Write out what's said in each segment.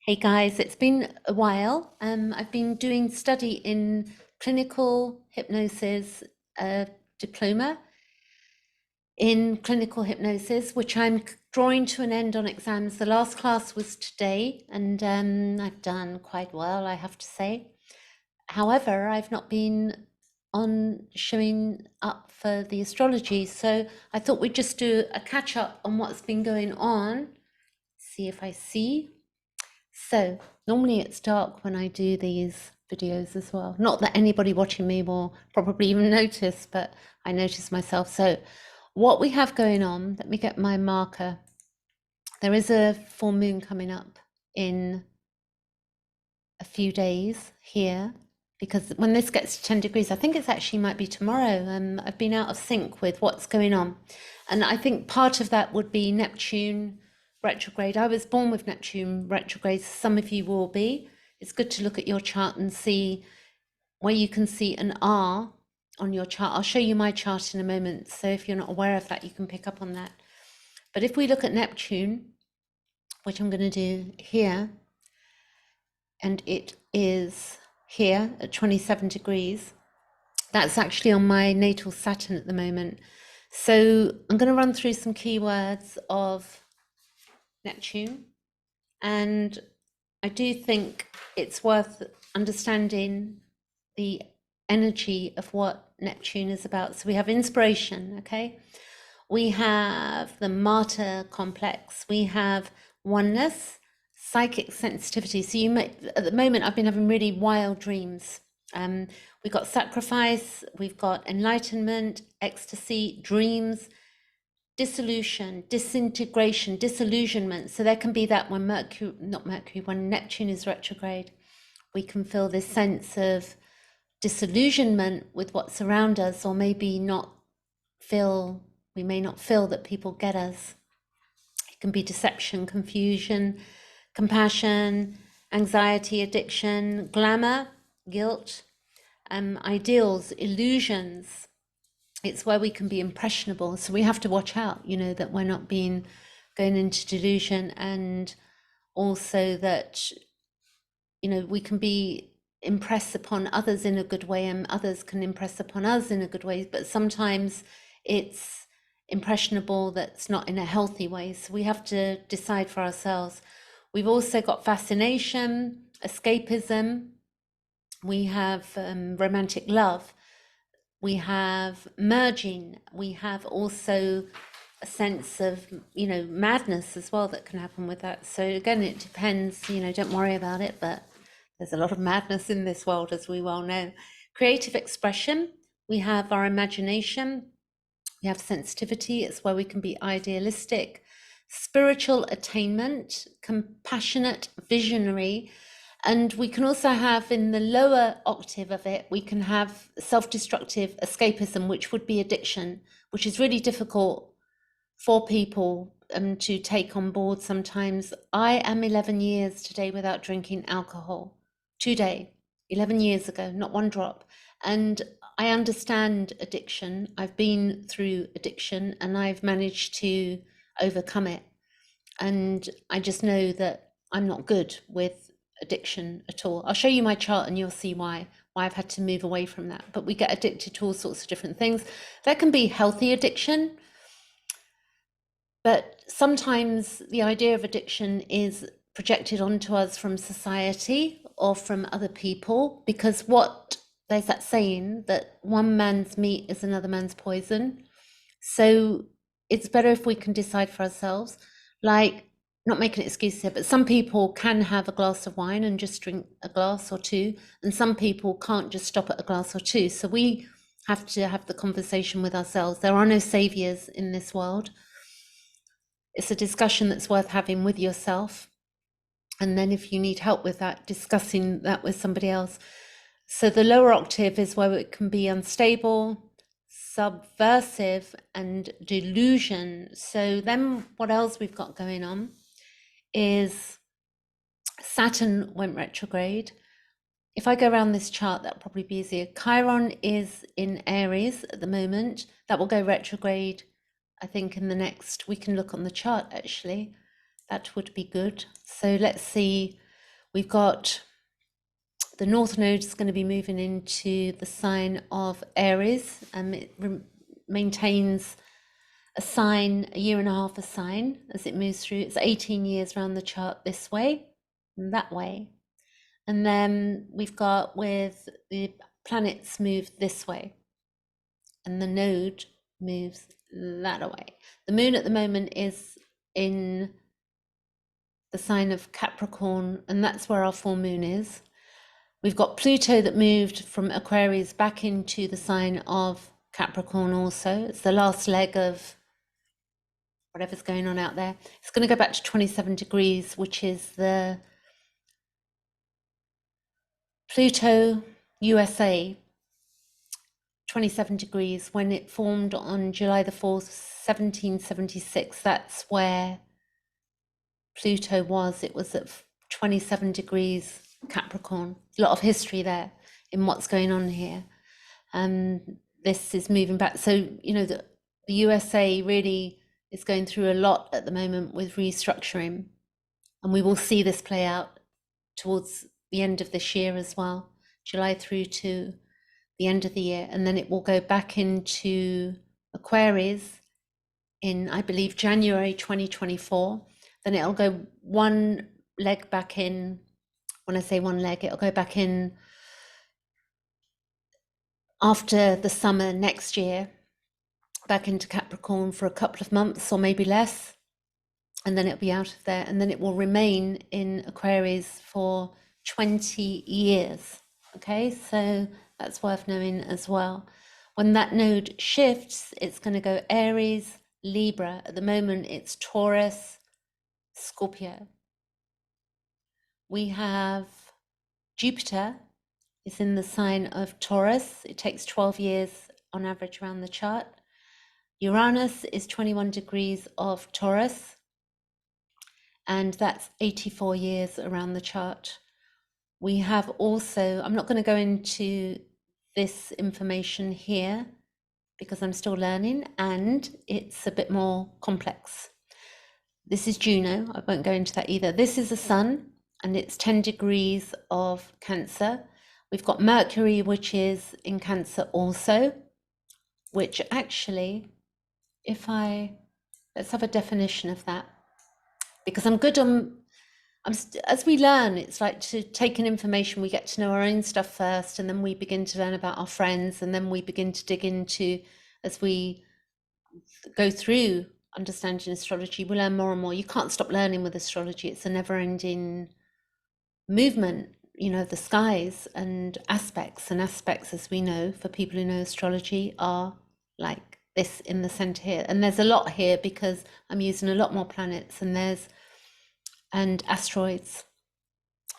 Hey guys, it's been a while. I've been doing study in clinical hypnosis, diploma in clinical hypnosis, which I'm drawing to an end on exams. The last class was today, and I've done quite well, I have to say. However, I've not been on showing up for the astrology, so I thought we'd just do a catch up on what's been going on. See if I see. So normally it's dark when I do these videos as well. Not that anybody watching me will probably even notice, but I notice myself. So what we have going on, let me get my marker. There is a full moon coming up in a few days here, because when this gets to 10 degrees, I think it's actually might be tomorrow. I've been out of sync with what's going on. And I think part of that would be Neptune retrograde. I was born with Neptune retrograde. Some of you will be. It's good to look at your chart and see where you can see an R on your chart. I'll show you my chart in a moment. So if you're not aware of that, you can pick up on that. But if we look at Neptune, which I'm going to do here, and it is here at 27 degrees. That's actually on my natal Saturn at the moment. So I'm going to run through some keywords of Neptune. And I do think it's worth understanding the energy of what Neptune is about. So we have inspiration, okay? We have the martyr complex. We have oneness, psychic sensitivity. So you may, at the moment, I've been having really wild dreams. We've got sacrifice, we've got enlightenment, ecstasy, dreams, dissolution, disintegration, disillusionment. So there can be that when when Neptune is retrograde, we can feel this sense of disillusionment with what's around us, or maybe we may not feel that people get us. It can be deception, confusion, compassion, anxiety, addiction, glamour, guilt, ideals, illusions. It's where we can be impressionable. So we have to watch out, that we're not going into delusion, and also that, we can be impressed upon others in a good way, and others can impress upon us in a good way. But sometimes it's impressionable that's not in a healthy way. So we have to decide for ourselves. We've also got fascination, escapism. We have romantic love. We have merging. We have also a sense of, madness as well that can happen with that. So again, it depends, don't worry about it, but there's a lot of madness in this world, as we well know. Creative expression. We have our imagination. We have sensitivity. It's where we can be idealistic. Spiritual attainment, compassionate, visionary. And we can also have, in the lower octave of it, we can have self-destructive escapism, which would be addiction, which is really difficult for people to take on board sometimes. I am 11 years today without drinking alcohol. Today, 11 years ago, not one drop. And I understand addiction. I've been through addiction and I've managed to overcome it. And I just know that I'm not good with addiction at all. I'll show you my chart and you'll see why I've had to move away from that. But we get addicted to all sorts of different things. There can be healthy addiction, but sometimes the idea of addiction is projected onto us from society or from other people, because there's that saying that one man's meat is another man's poison. So it's better if we can decide for ourselves, like, not making excuses here, but some people can have a glass of wine and just drink a glass or two, and some people can't just stop at a glass or two. So we have to have the conversation with ourselves. There are no saviors in this world. It's a discussion that's worth having with yourself. And then if you need help with that, discussing that with somebody else. So the lower octave is where it can be unstable, subversive, and delusion. So then what else we've got going on is Saturn went retrograde. If I go around this chart, that'll probably be easier. Chiron is in Aries at the moment. That will go retrograde, I think, in the next, we can look on the chart actually. That would be good. So let's see. We've got the North Node is going to be moving into the sign of Aries, and it maintains a sign, a year and a half a sign as it moves through. It's 18 years around the chart this way and that way. And then we've got with the planets move this way and the node moves that way. The moon at the moment is in the sign of Capricorn, and that's where our full moon is. We've got Pluto that moved from Aquarius back into the sign of Capricorn also. It's the last leg of whatever's going on out there. It's going to go back to 27 degrees, which is the Pluto U.S.A. 27 degrees. When it formed on July the 4th, 1776, that's where Pluto was. It was at 27 degrees Capricorn. A lot of history there in what's going on here. This is moving back. So, you know, the USA really is going through a lot at the moment with restructuring. And we will see this play out towards the end of this year as well, July through to the end of the year. And then it will go back into Aquarius in, I believe, January 2024. Then it'll go one leg back in. When I say one leg, it'll go back in after the summer next year, back into Capricorn for a couple of months or maybe less. And then it'll be out of there. And then it will remain in Aquarius for 20 years. Okay, so that's worth knowing as well. When that node shifts, it's going to go Aries, Libra. At the moment, it's Taurus, Scorpio. We have Jupiter is in the sign of Taurus. It takes 12 years on average around the chart. Uranus is 21 degrees of Taurus, and that's 84 years around the chart. We have also, I'm not going to go into this information here because I'm still learning and it's a bit more complex. This is Juno. I won't go into that either. This is the sun and it's 10 degrees of Cancer. We've got Mercury, which is in Cancer also, which actually, let's have a definition of that, because I'm good on, as we learn, it's like to take in information, we get to know our own stuff first, and then we begin to learn about our friends, and then we begin to dig into, as we go through understanding astrology, we learn more and more. You can't stop learning with astrology. It's a never-ending movement, you know, the skies and aspects, as we know, for people who know astrology, are like this in the center here. And there's a lot here because I'm using a lot more planets and asteroids.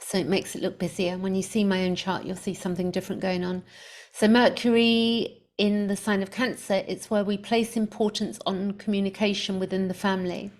So it makes it look busier. When you see my own chart, you'll see something different going on. So Mercury in the sign of Cancer, it's where we place importance on communication within the family.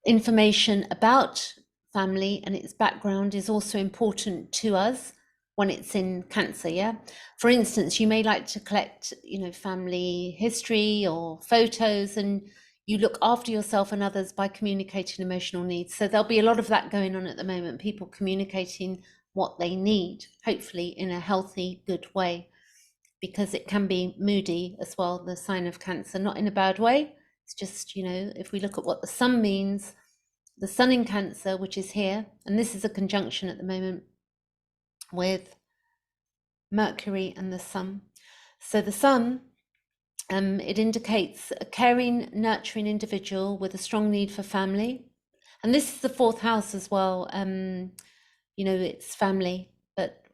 Information about family and its background is also important to us when it's in Cancer, yeah? For instance, you may like to collect, you know, family history or photos, and you look after yourself and others by communicating emotional needs. So there'll be a lot of that going on at the moment, people communicating what they need, hopefully in a healthy, good way, because it can be moody as well, the sign of Cancer, not in a bad way. It's just, you know, if we look at what the sun means, the sun in Cancer, which is here, and this is a conjunction at the moment with Mercury and the sun. So the sun, it indicates a caring, nurturing individual with a strong need for family. And this is the fourth house as well. You know, it's family, but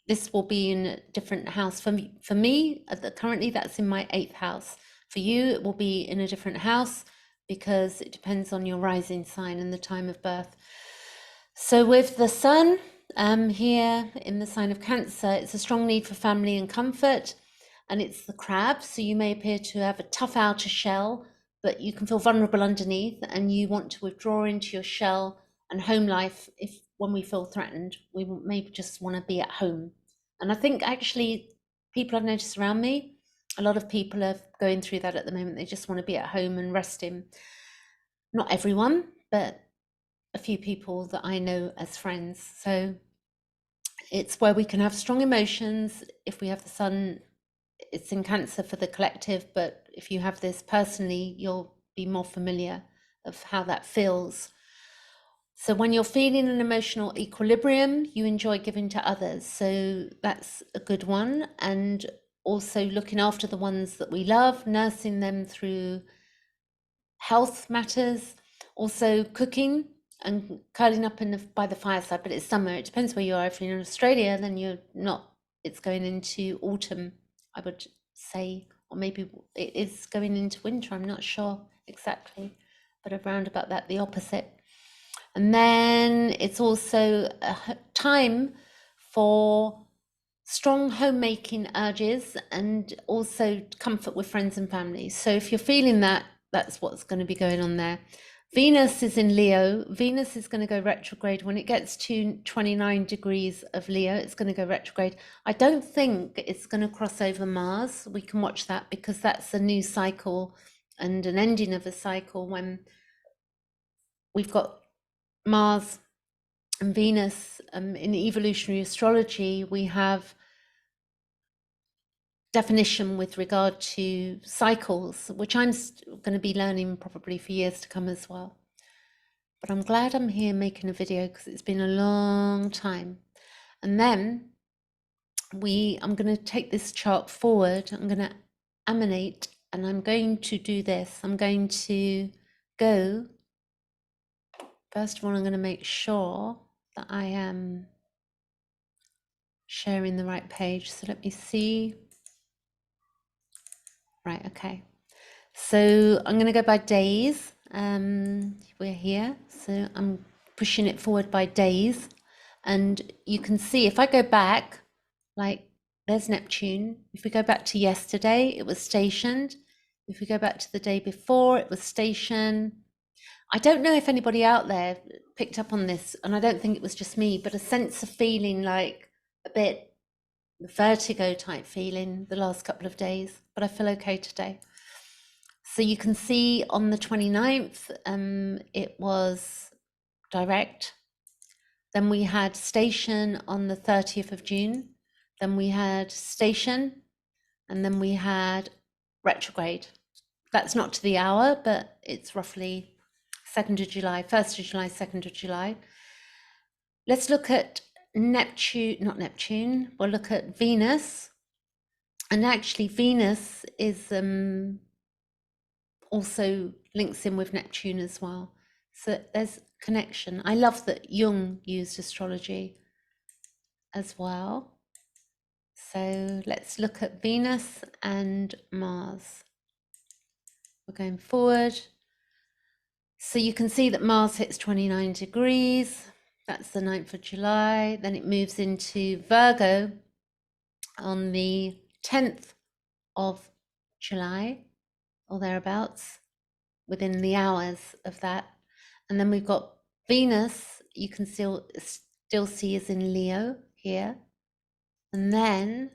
this will be in a different house. For me, currently that's in my 8th house. For you, it will be in a different house because it depends on your rising sign and the time of birth. So with the sun here in the sign of Cancer, it's a strong need for family and comfort, and it's the crab. So you may appear to have a tough outer shell, but you can feel vulnerable underneath, and you want to withdraw into your shell and home life. When we feel threatened, we maybe just want to be at home. And I think actually people I've noticed around me, a lot of people are going through that at the moment. They just want to be at home and resting. Not everyone, but a few people that I know as friends. So it's where we can have strong emotions. If we have the sun, it's in Cancer for the collective, but if you have this personally, you'll be more familiar of how that feels. So when you're feeling an emotional equilibrium, you enjoy giving to others. So that's a good one. And also looking after the ones that we love, nursing them through health matters, also cooking and curling up by the fireside, but it's summer. It depends where you are. If you're in Australia, then you're not, it's going into autumn, I would say, or maybe it is going into winter. I'm not sure exactly, but around about that, the opposite. And then it's also a time for strong homemaking urges and also comfort with friends and family. So if you're feeling that, that's what's going to be going on there. Venus is in Leo. Venus is going to go retrograde when it gets to 29 degrees of Leo. It's going to go retrograde. I don't think it's going to cross over Mars. We can watch that because that's a new cycle and an ending of a cycle when we've got Mars and Venus. In evolutionary astrology, we have definition with regard to cycles, which I'm going to be learning probably for years to come as well. But I'm glad I'm here making a video because it's been a long time. And then I'm going to take this chart forward. I'm going to emanate, and I'm going to do this. I'm going to go. First of all, I'm going to make sure that I am sharing the right page. So let me see. Right, okay. So I'm going to go by days. We're here, so I'm pushing it forward by days. And you can see if I go back, like there's Neptune. If we go back to yesterday, it was stationed. If we go back to the day before, it was stationed. I don't know if anybody out there picked up on this, and I don't think it was just me, but a sense of feeling like a bit vertigo type feeling the last couple of days, but I feel okay today. So you can see on the 29th, it was direct. Then we had station on the 30th of June. Then we had station, and then we had retrograde. That's not to the hour, but it's roughly 2nd of July, 1st of July, 2nd of July. Let's look at Neptune, not Neptune, we'll look at Venus. And actually Venus is also links in with Neptune as well. So there's connection. I love that Jung used astrology as well. So let's look at Venus and Mars. We're going forward. So you can see that Mars hits 29 degrees. That's the 9th of July. Then it moves into Virgo on the 10th of July or thereabouts, within the hours of that. And then we've got Venus, you can still see is in Leo here. And then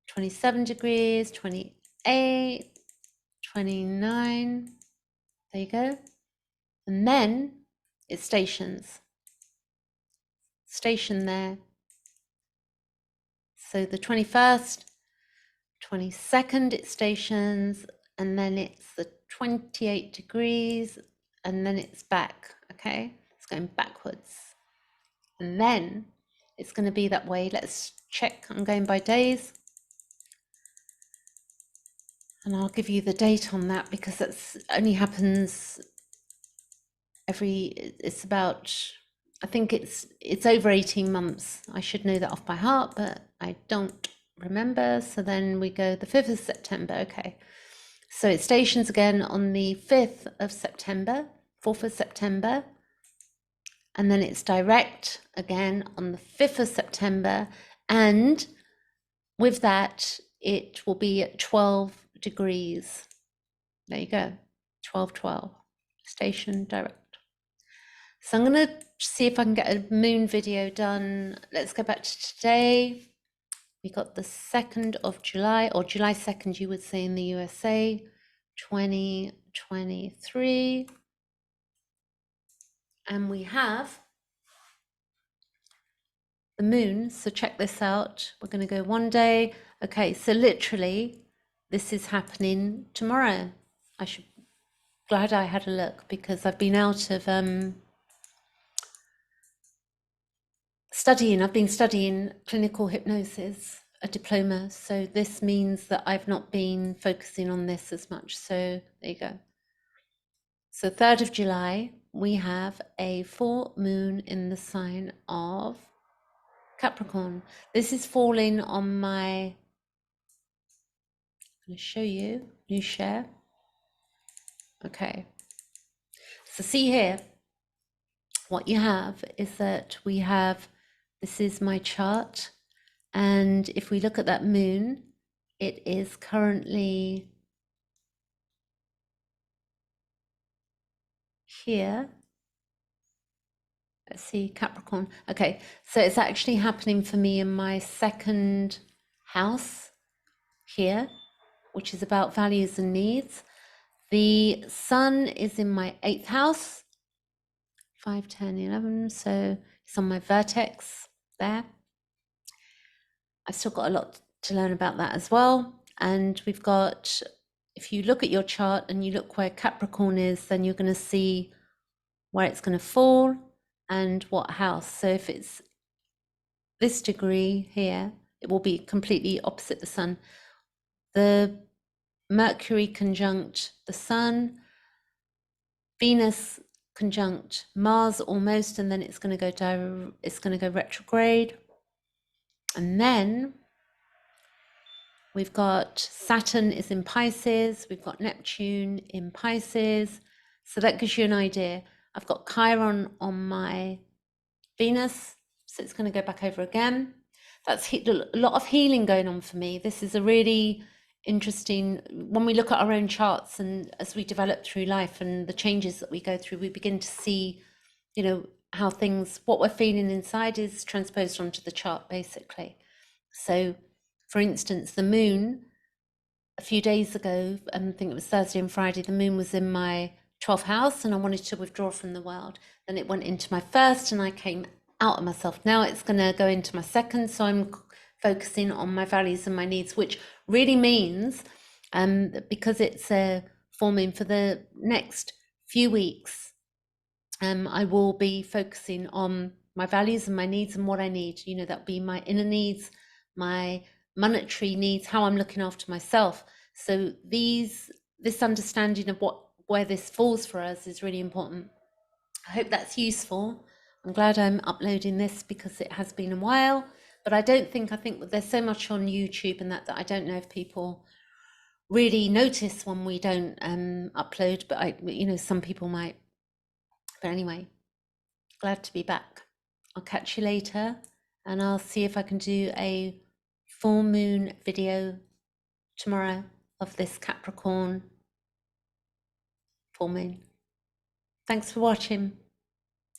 27 degrees, 28, 29, there you go. And then it stations, station there. So the 21st, 22nd, it stations, and then it's the 28 degrees, and then it's back, okay? It's going backwards. And then it's going to be that way. Let's check. I'm going by days. And I'll give you the date on that because that's only happens it's about, I think it's over 18 months. I should know that off by heart, but I don't remember. So then we go the 5th of September. Okay. So it stations again on the 5th of September, 4th of September. And then it's direct again on the 5th of September. And with that, it will be at 12 degrees. There you go, 12, station direct. So I'm going to see if I can get a moon video done. Let's go back to today. We got the 2nd of July, or July 2nd, you would say in the USA, 2023. And we have the moon. So check this out. We're going to go one day. Okay, so literally this is happening tomorrow. I should glad I had a look because I've been out of studying. I've been studying clinical hypnosis, a diploma. So this means that I've not been focusing on this as much. So there you go. So 3rd of July, we have a full moon in the sign of Capricorn. This is falling on my, I'm going to show you, new share. Okay. So see here, what you have is that we have, this is my chart. And if we look at that moon, it is currently here. Let's see, Capricorn. Okay, so it's actually happening for me in my 2nd house here, which is about values and needs. The sun is in my 8th house, 5, 10, 11. So it's on my vertex there. I've still got a lot to learn about that as well. And we've got, if you look at your chart and you look where Capricorn is, then you're going to see where it's going to fall and what house. So if it's this degree here, it will be completely opposite the sun. The Mercury conjunct the sun, Venus conjunct Mars almost, and then it's going to go retrograde. And then we've got Saturn is in Pisces, we've got Neptune in Pisces. So that gives you an idea. I've got Chiron on my Venus, so it's going to go back over again. That's a lot of healing going on for me. This is a really interesting, when we look at our own charts and as we develop through life and the changes that we go through, we begin to see, you know, how things, what we're feeling inside is transposed onto the chart, basically. So, for instance, the moon, a few days ago, I think it was Thursday and Friday, the moon was in my 12th house and I wanted to withdraw from the world. Then it went into my 1st and I came out of myself. Now it's going to go into my 2nd. So I'm focusing on my values and my needs, which really means, because it's a full moon for the next few weeks, I will be focusing on my values and my needs and what I need. You know, that'll be my inner needs, my monetary needs, how I'm looking after myself. So this understanding of where this falls for us is really important. I hope that's useful. I'm glad I'm uploading this because it has been a while, but I think there's so much on YouTube and that I don't know if people really notice when we don't upload, but some people might. But anyway, glad to be back. I'll catch you later and I'll see if I can do a full moon video tomorrow of this Capricorn full moon. Thanks for watching.